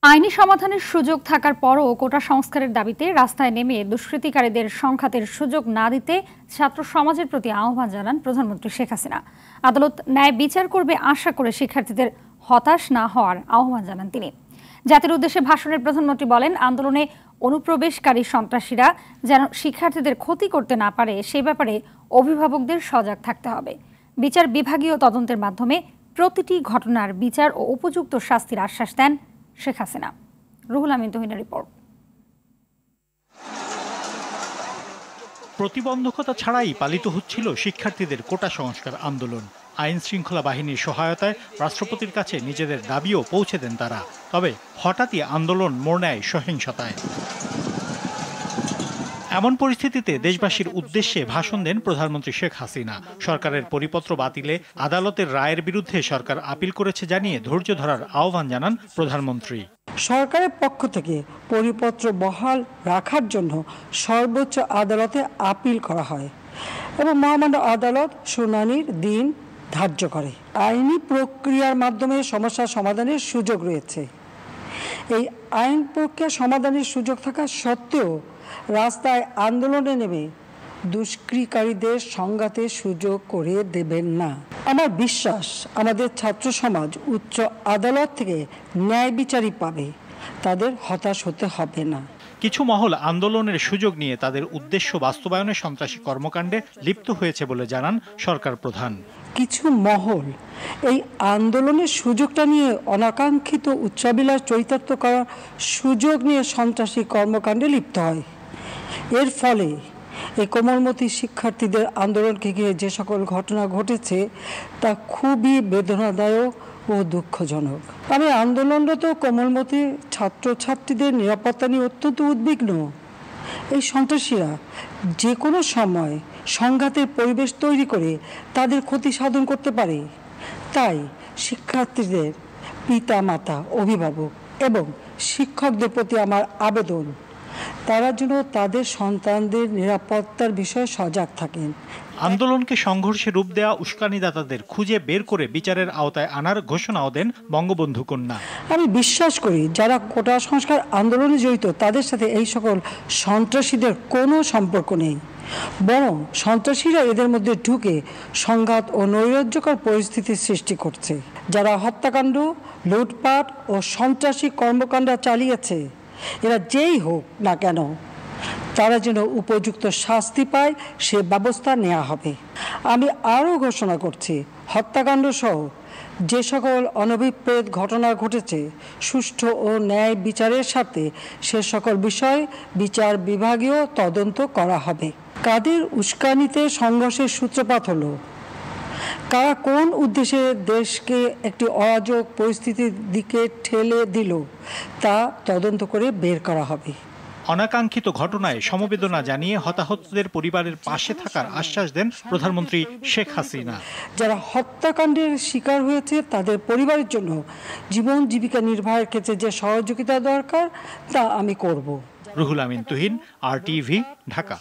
আইনি সমাধানের সুযোগ থাকার পরও কোটা সংস্কারের দাবিতে রাস্তায় নেমে দুষ্কৃতিকারীদের সংঘাতের সুযোগ না দিতে ছাত্র সমাজের প্রতি আহ্বান জানান প্রধানমন্ত্রী শেখ হাসিনা। আদালত ন্যায় বিচার করবে আশা করে শিক্ষার্থীদের হতাশ না হওয়ার আহ্বান জানান তিনি। জাতির উদ্দেশ্যে ভাষণের প্রধানমন্ত্রী বলেন, আন্দোলনে অনুপ্রবেশকারী সন্ত্রাসীরা যেন শিক্ষার্থীদের ক্ষতি করতে না পারে সে ব্যাপারে অভিভাবকদের সজাগ থাকতে হবে। বিচার বিভাগীয় তদন্তের মাধ্যমে প্রতিটি ঘটনার বিচার ও উপযুক্ত শাস্তির আশ্বাস দেন শেখ হাসিনা। রুহুল আমিন তুহিনের রিপোর্ট। প্রতিবন্ধকতা ছাড়াই পালিত হচ্ছিল শিক্ষার্থীদের কোটা সংস্কার আন্দোলন। আইন শৃঙ্খলা বাহিনীর সহায়তায় রাষ্ট্রপতির কাছে নিজেদের দাবিও পৌঁছে দেন তারা। তবে হঠাৎই আন্দোলন মোড় নেয় সহিংসতায়। এমন পরিস্থিতিতে দেশবাসীর উদ্দেশ্যে ভাষণ দেন প্রধানমন্ত্রী শেখ হাসিনা। সরকারের পরিপত্র বাতিলে আদালতের রায়ের বিরুদ্ধে সরকার আপিল করেছে জানিয়ে ধৈর্য ধরার আহ্বান জানান প্রধানমন্ত্রী। সরকারের পক্ষ থেকে পরিপত্র বহাল রাখার জন্য সর্বোচ্চ আদালতে আপিল করা হয় এবং মহামান্য আদালত শুনানির দিন ধার্য করে। আইনি প্রক্রিয়ার মাধ্যমে সমস্যা সমাধানের সুযোগ রয়েছে। এই আইন প্রক্রিয়া সমাধানের সুযোগ থাকা সত্ত্বেও রাস্তায় আন্দোলনে নেমে দুষ্কৃতিকারীদের সংঘাতের সুযোগ করে দেবেন না। আমার বিশ্বাস আমাদের ছাত্র সমাজ উচ্চ আদালত থেকে ন্যায় বিচারই পাবে, তাদের হতাশ হতে হবে না। কিছু মহল আন্দোলনের সুযোগ নিয়ে তাদের উদ্দেশ্য বাস্তবায়নে সন্ত্রাসী কর্মকাণ্ডে লিপ্ত হয়েছে বলে জানান সরকার প্রধান। কিছু মহল এই আন্দোলনের সুযোগটা নিয়ে অনাকাঙ্ক্ষিত উচ্চাবিলাস চরিতার্থ করার সুযোগ নিয়ে সন্ত্রাসী কর্মকাণ্ডে লিপ্ত হয়। এর ফলে এই কোমলমতি শিক্ষার্থীদের আন্দোলনকে ঘিরে যে সকল ঘটনা ঘটেছে তা খুবই বেদনাদায়ক ও দুঃখজনক। আমি আন্দোলনরত কোমলমতি ছাত্রছাত্রীদের নিরাপত্তা নিয়ে অত্যন্ত উদ্বিগ্ন। এই সন্ত্রাসীরা যে কোনো সময় সংঘাতের পরিবেশ তৈরি করে তাদের ক্ষতি সাধন করতে পারে। তাই শিক্ষার্থীদের পিতা মাতা, অভিভাবক এবং শিক্ষকদের প্রতি আমার আবেদন, তারা যেন তাদের সন্তানদের নিরাপত্তার বিষয়ে সজাগ থাকেন। আন্দোলনকে সংঘর্ষে রূপ দেওয়া উস্কানিদাতাদের খুঁজে বের করে বিচারের আওতায় আনার ঘোষণাও দেন বঙ্গবন্ধু কন্যা। আমি বিশ্বাস করি যারা কোটা সংস্কার আন্দোলনে জড়িত তাদের সাথে এই সকল সন্ত্রাসীদের কোনো সম্পর্ক নেই, বরং সন্ত্রাসীরা এদের মধ্যে ঢুকে সংঘাত ও নৈরাজ্যকর পরিস্থিতির সৃষ্টি করছে। যারা হত্যাকাণ্ড, লুটপাট ও সন্ত্রাসী কর্মকাণ্ড চালিয়েছে, এরা যেই হোক না কেন, তারা যেন উপযুক্ত শাস্তি পায় সে ব্যবস্থা নেওয়া হবে। আমি আরও ঘোষণা করছি, হত্যাকাণ্ড সহ যে সকল অনভিপ্রেত ঘটনা ঘটেছে সুষ্ঠু ও ন্যায় বিচারের সাথে সে সকল বিষয় বিচার বিভাগীয় তদন্ত করা হবে। কাদের উস্কানিতে সংঘর্ষের সূত্রপাত হলো, কারা কোন উদ্দেশ্যে দেশকে একটি অরাজক পরিস্থিতির দিকে ঠেলে দিল তা তদন্ত করে বের করা হবে। অনাকাঙ্ক্ষিত ঘটনায় সমবেদনা জানিয়ে হতাহতদের পরিবারের পাশে থাকার আশ্বাস দেন প্রধানমন্ত্রী শেখ হাসিনা। যারা হত্যাকাণ্ডের শিকার হয়েছে তাদের পরিবারের জন্য জীবন জীবিকা নির্বাহের ক্ষেত্রে যে সহযোগিতা দরকার তা আমি করব। রুহুল আমিন তুহিন, RTV, ঢাকা।